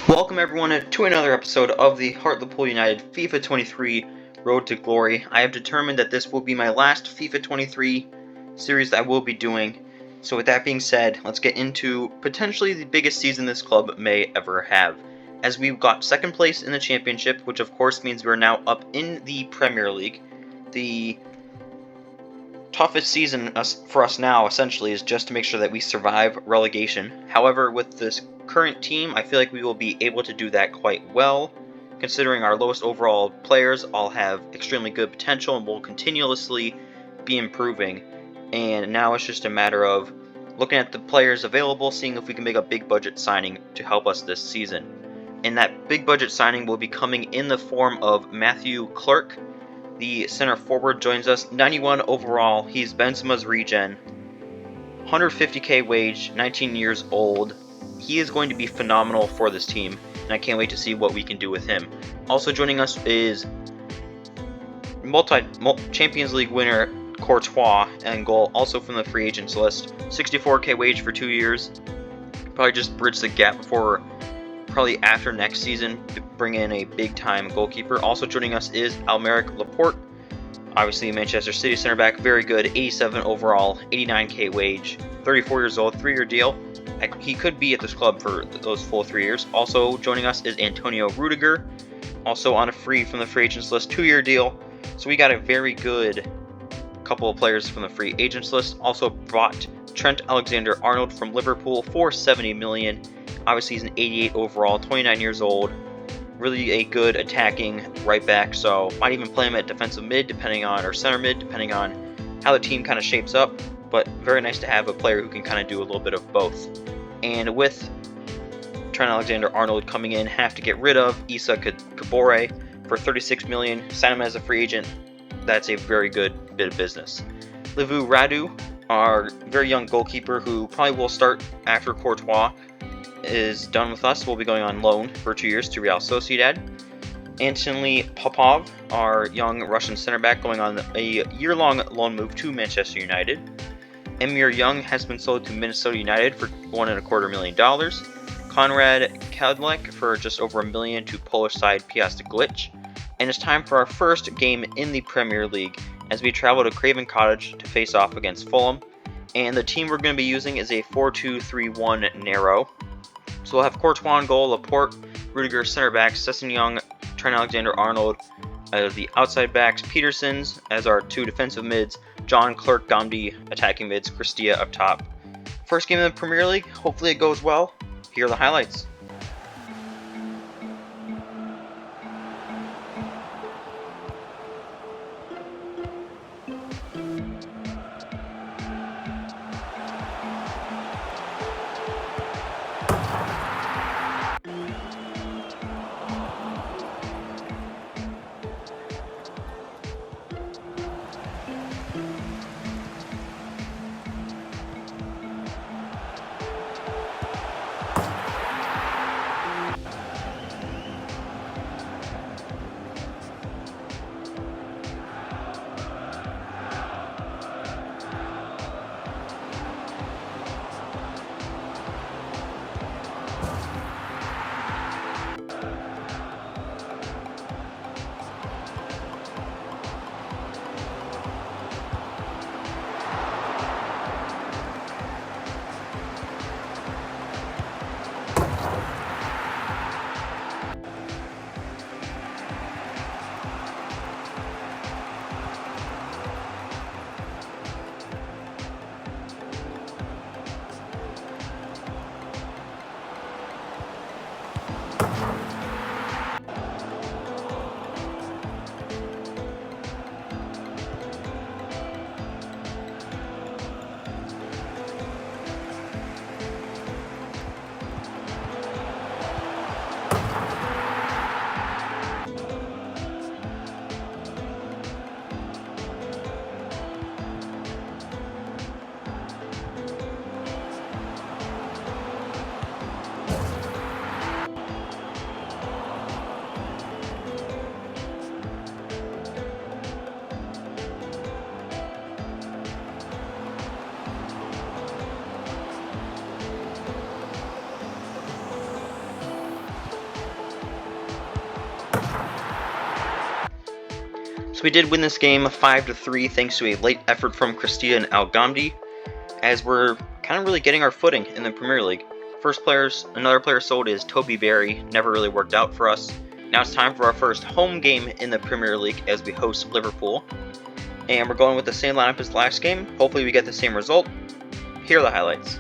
Welcome everyone to another episode of the Hartlepool United FIFA 23 Road to Glory. I have determined that this will be my last FIFA 23 series that I will be doing. So with that being said, let's get into potentially the biggest season this club may ever have. As we've got second place in the championship, which of course means we're now up in the Premier League. The toughest season for us now essentially is just to make sure that we survive relegation. However, with this current team, I feel like we will be able to do that quite well, considering our lowest overall players all have extremely good potential and will continuously be improving. And now it's just a matter of looking at the players available, seeing if we can make a big budget signing to help us this season. And that big budget signing will be coming in the form of Matthew Clark. The center forward joins us, 91 overall. He's Benzema's regen, 150k wage, 19 years old. He is going to be phenomenal for this team, and I can't wait to see what we can do with him. Also joining us is Champions League winner Courtois and goal, also from the free agents list. 64k wage for 2 years. Probably just bridge the gap before, probably after next season, to bring in a big-time goalkeeper. Also joining us is Aymeric Laporte, obviously Manchester City center back, very good, 87 overall, 89k wage, 34 years old, 3-year deal. He could be at this club for those full 3 years. Also joining us is Antonio Rudiger, also on a free from the free agents list, 2-year deal. So we got a very good couple of players from the free agents list. Also brought Trent Alexander-Arnold from Liverpool for 70 million. Obviously, he's an 88 overall, 29 years old. Really a good attacking right back, so might even play him at defensive mid, or center mid, depending on how the team kind of shapes up. But very nice to have a player who can kind of do a little bit of both. And with Trent Alexander-Arnold coming in, have to get rid of Issa Kabore for 36 million. Sign him as a free agent. That's a very good bit of business. Livu Radu, our very young goalkeeper, who probably will start after Courtois is done with us, will be going on loan for 2 years to Real Sociedad. Anthony Popov, our young Russian center back, going on a year-long loan move to Manchester United. Emir Young has been sold to Minnesota United for $1.25 million. Konrad Kadlec for just over $1 million to Polish side Piast Gliwice. And it's time for our first game in the Premier League as we travel to Craven Cottage to face off against Fulham. And the team we're going to be using is a 4-2-3-1 narrow. So we'll have Courtois on goal, Laporte, Rudiger center backs, Sessegnon, Trent Alexander-Arnold as the outside backs, Petersons as our two defensive mids, John Clark Gomdi attacking mids, Christia up top. First game in the Premier League, hopefully it goes well. Here are the highlights. we did win this game 5-3 thanks to a late effort from Cristina and Al Ghamdi, as we're kind of really getting our footing in the Premier League. Another player sold is Toby Berry, never really worked out for us. Now it's time for our first home game in the Premier League as we host Liverpool. And we're going with the same lineup as last game. Hopefully we get the same result. Here are the highlights.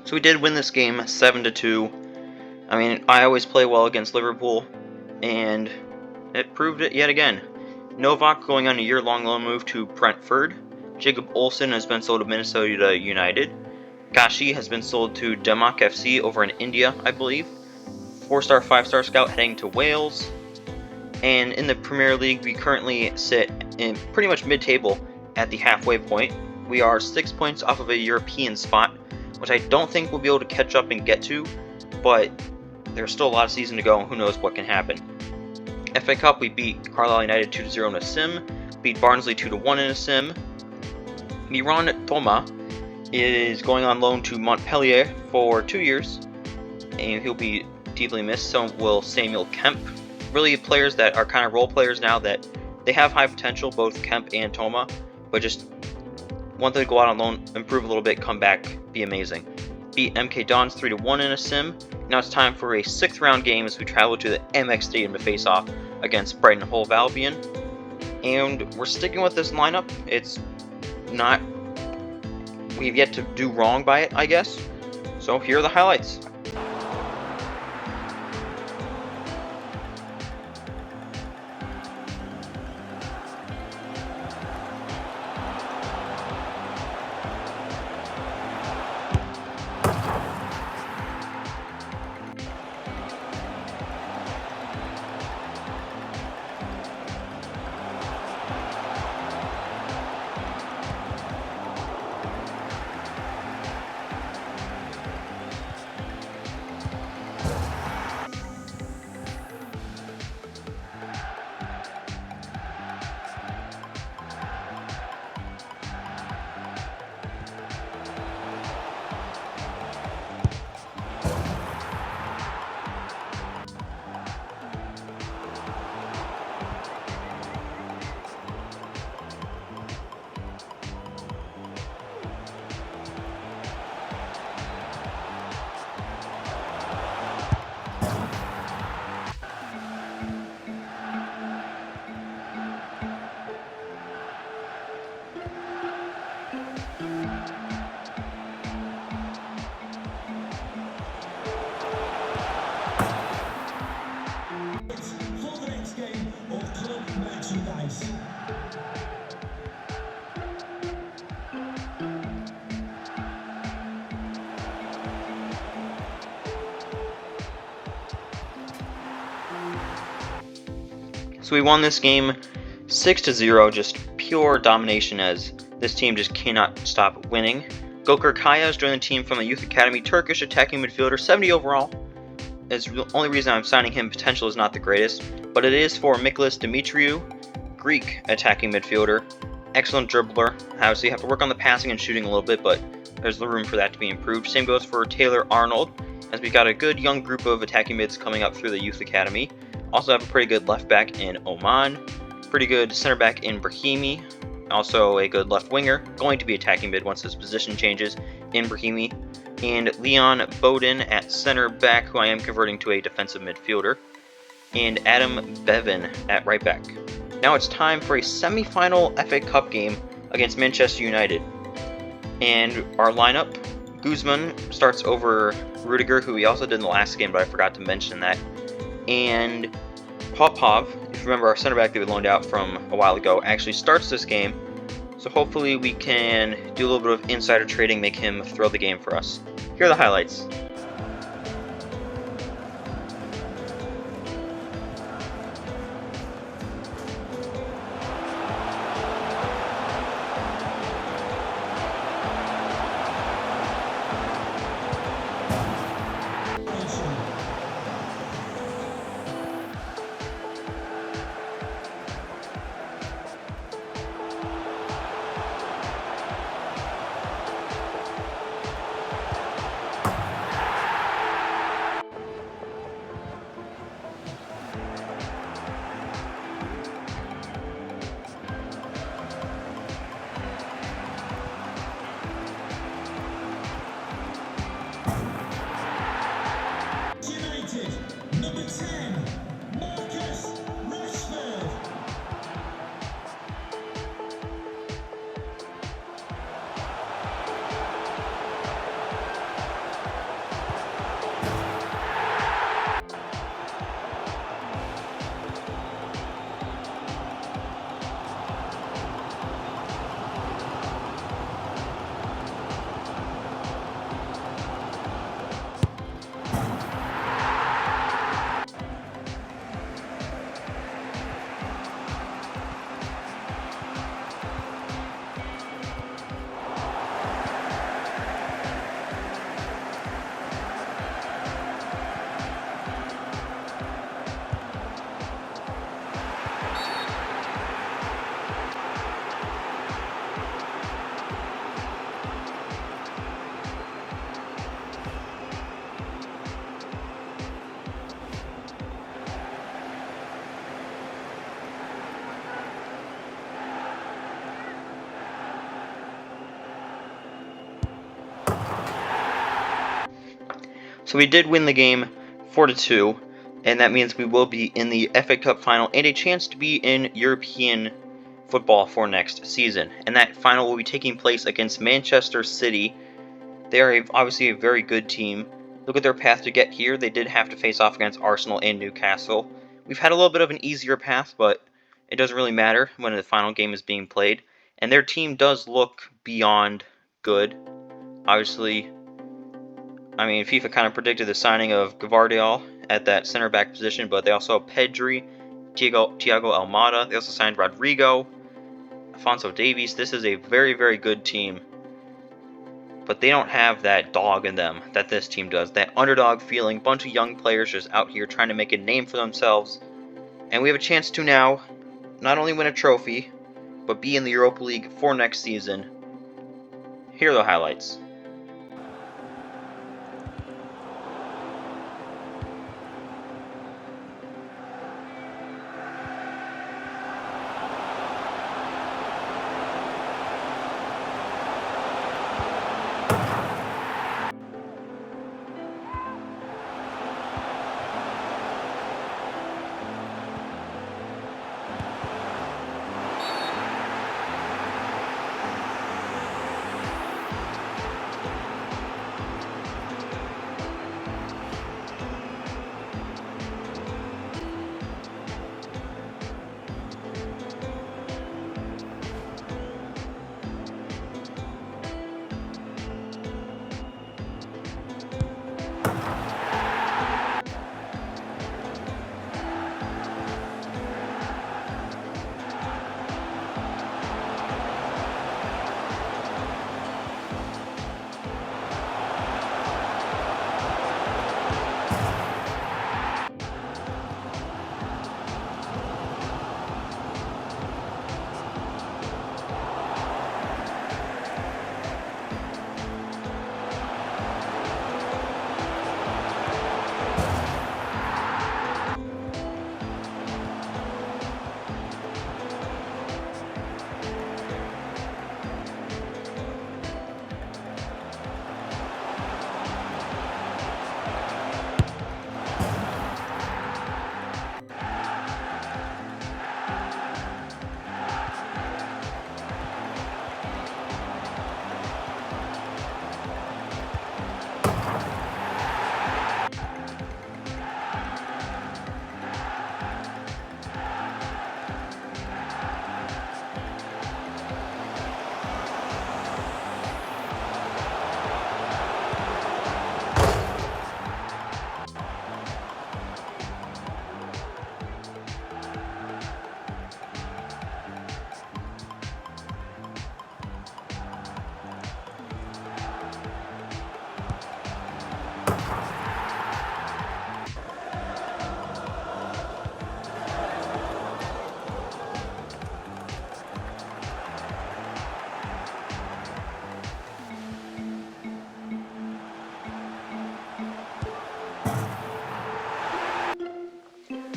So we did win this game 7-2. I mean, I always play well against Liverpool, and it proved it yet again. Novak going on a year-long loan move to Brentford. Jacob Olsen has been sold to Minnesota United. Gashi has been sold to Demak FC over in India, I believe. 4-star, 5-star scout heading to Wales. And in the Premier League, we currently sit in pretty much mid-table at the halfway point. We are 6 points off of a European spot, which I don't think we'll be able to catch up and get to, but there's still a lot of season to go, and who knows what can happen. FA Cup, we beat Carlisle United 2-0 in a sim, beat Barnsley 2-1 in a sim. Miran Toma is going on loan to Montpellier for 2 years, and he'll be deeply missed. So will Samuel Kemp. Really players that are kind of role players now, that they have high potential, both Kemp and Toma, but just want them to go out on loan, improve a little bit, come back, be amazing. Beat MK Dons 3-1 in a sim. Now it's time for a 6th round game as we travel to the MX Stadium to face off against Brighton Hove Albion. And we're sticking with this lineup. It's not, we've yet to do wrong by it, I guess. So here are the highlights. So we won this game 6-0, just pure domination as this team just cannot stop winning. Gökçe Kaya has joined the team from the Youth Academy, Turkish attacking midfielder, 70 overall. The only reason I'm signing him, potential is not the greatest, but it is for Miklas Dimitriou, Greek attacking midfielder, excellent dribbler. Obviously, you have to work on the passing and shooting a little bit, but there's room for that to be improved. Same goes for Taylor Arnold, as we got a good young group of attacking mids coming up through the Youth Academy. Also have a pretty good left back in Oman, pretty good center back in Brahimi, also a good left winger, going to be attacking mid once his position changes in Brahimi, and Leon Bowden at center back, who I am converting to a defensive midfielder, and Adam Bevan at right back. Now it's time for a semi-final FA Cup game against Manchester United. And our lineup, Guzman starts over Rudiger, who we also did in the last game, but I forgot to mention that. And Popov, if you remember our center back that we loaned out from a while ago, actually starts this game. So hopefully we can do a little bit of insider trading, make him throw the game for us. Here are the highlights. So we did win the game 4-2, and that means we will be in the FA Cup final and a chance to be in European football for next season. And that final will be taking place against Manchester City. They are obviously a very good team. Look at their path to get here. They did have to face off against Arsenal and Newcastle. We've had a little bit of an easier path, but it doesn't really matter when the final game is being played. And their team does look beyond good. Obviously, I mean, FIFA kind of predicted the signing of Gvardiol at that center back position, but they also have Pedri, Thiago Almada. They also signed Rodrigo, Alphonso Davies. This is a very, very good team, but they don't have that dog in them that this team does. That underdog feeling, bunch of young players just out here trying to make a name for themselves. And we have a chance to now not only win a trophy, but be in the Europa League for next season. Here are the highlights.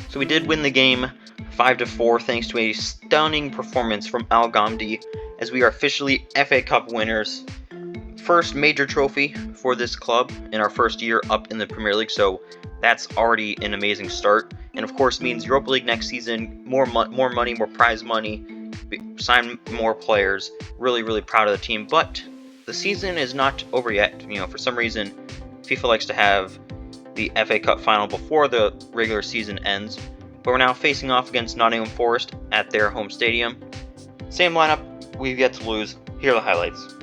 So we did win the game 5-4 thanks to a stunning performance from Al Ghamdi, as we are officially FA Cup winners. First major trophy for this club in our first year up in the Premier League, so that's already an amazing start. And of course means Europa League next season, more money, more prize money, sign more players. Really proud of the team, but the season is not over yet. For some reason, FIFA likes to have the FA Cup final before the regular season ends, but we're now facing off against Nottingham Forest at their home stadium. Same lineup, we've yet to lose. Here are the highlights.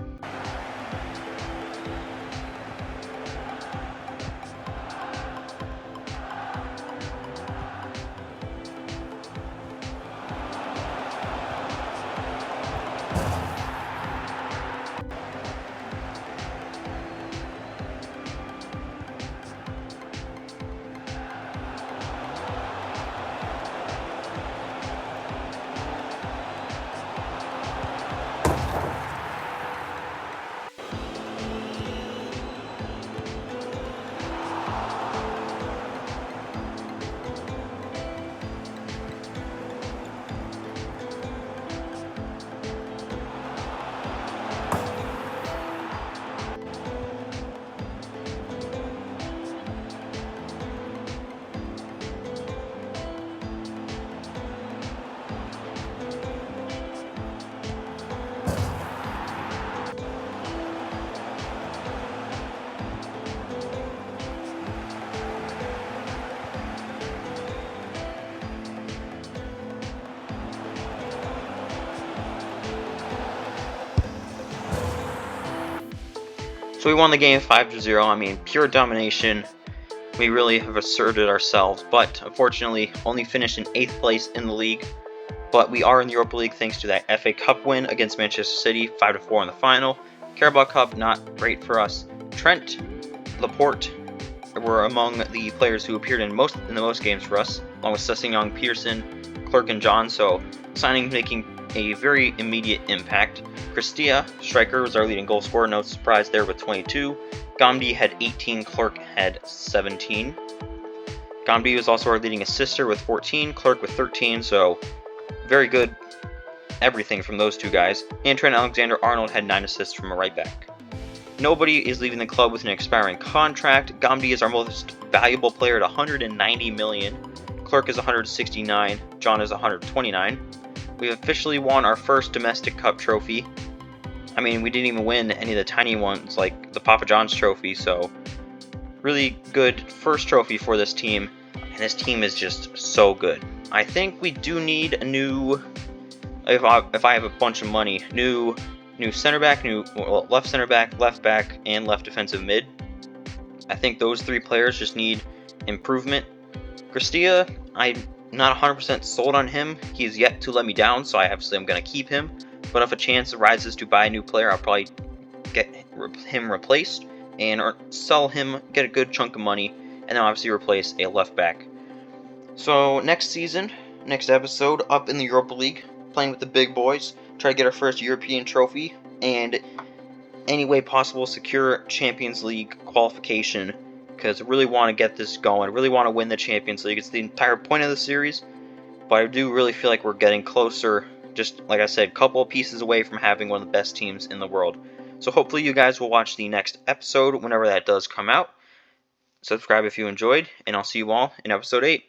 So we won the game 5-0. I mean, pure domination. We really have asserted ourselves, but unfortunately only finished in 8th place in the league. But we are in the Europa League thanks to that FA Cup win against Manchester City, 5-4 in the final. Carabao Cup, not great for us. Trent, Laporte were among the players who appeared in the most games for us, along with Sessegnon, Pearson, Clerk, and John. So signing making a very immediate impact. Christia, striker, was our leading goal scorer, no surprise there with 22. Ghamdi had 18, Clerk had 17. Ghamdi was also our leading assister with 14, Clerk with 13, so very good everything from those two guys. And Trent Alexander-Arnold had 9 assists from a right back. Nobody is leaving the club with an expiring contract. Ghamdi is our most valuable player at 190 million. Clerk is 169, John is 129. We officially won our first domestic cup trophy. I mean, we didn't even win any of the tiny ones like the Papa John's trophy, so really good first trophy for this team, and this team is just so good. I think we do need a new, if I have a bunch of money, new center back, left center back, left back, and left defensive mid. I think those 3 players just need improvement. Christia, I'm not 100% sold on him. He's yet to let me down, so I'm going to keep him. But if a chance arises to buy a new player, I'll probably get him replaced and or sell him, get a good chunk of money, and then obviously replace a left back. So next season, next episode, up in the Europa League, playing with the big boys, try to get our first European trophy, and any way possible secure Champions League qualification, because I really want to get this going. I really want to win the Champions League. It's the entire point of the series, but I do really feel like we're getting closer, just like I said, a couple of pieces away from having one of the best teams in the world. So hopefully you guys will watch the next episode whenever that does come out. Subscribe if you enjoyed, and I'll see you all in episode 8.